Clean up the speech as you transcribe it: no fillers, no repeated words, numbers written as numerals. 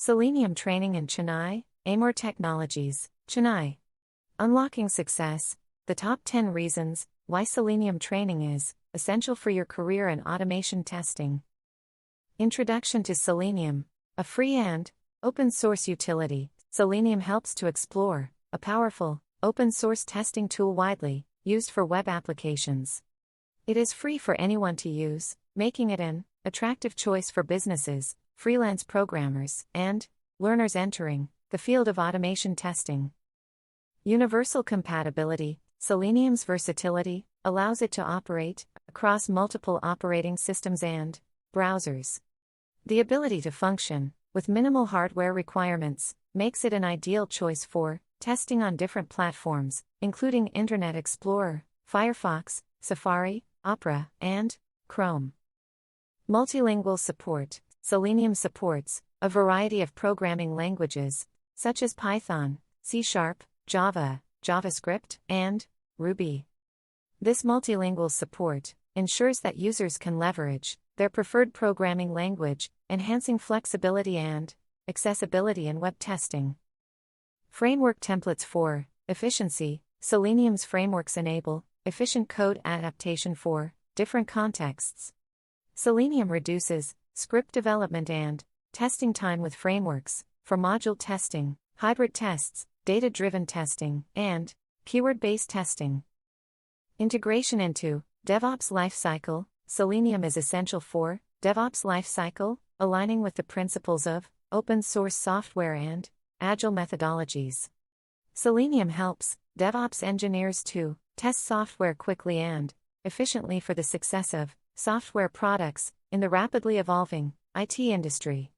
Selenium training in Chennai, Aimore Technologies, Chennai. Unlocking success, the top 10 reasons why Selenium training is essential for your career in automation testing. Introduction to Selenium, a free and open source utility. Selenium helps to explore a powerful, open source testing tool widely used for web applications. It is free for anyone to use, making it an attractive choice for businesses, freelance programmers, and learners entering the field of automation testing. Universal compatibility. Selenium's versatility allows it to operate across multiple operating systems and browsers. The ability to function with minimal hardware requirements makes it an ideal choice for testing on different platforms, including Internet Explorer, Firefox, Safari, Opera, and Chrome. Multilingual support. Selenium supports a variety of programming languages, such as Python, C#, Java, JavaScript, and Ruby. This multilingual support ensures that users can leverage their preferred programming language, enhancing flexibility and accessibility in web testing. Framework templates for efficiency. Selenium's frameworks enable efficient code adaptation for different contexts. Selenium reduces script development and testing time with frameworks for module testing, hybrid tests, data-driven testing, and keyword-based testing. Integration into DevOps lifecycle. Selenium is essential for DevOps lifecycle, aligning with the principles of open source software and agile methodologies. Selenium helps DevOps engineers to test software quickly and efficiently for the success of software products in the rapidly evolving IT industry.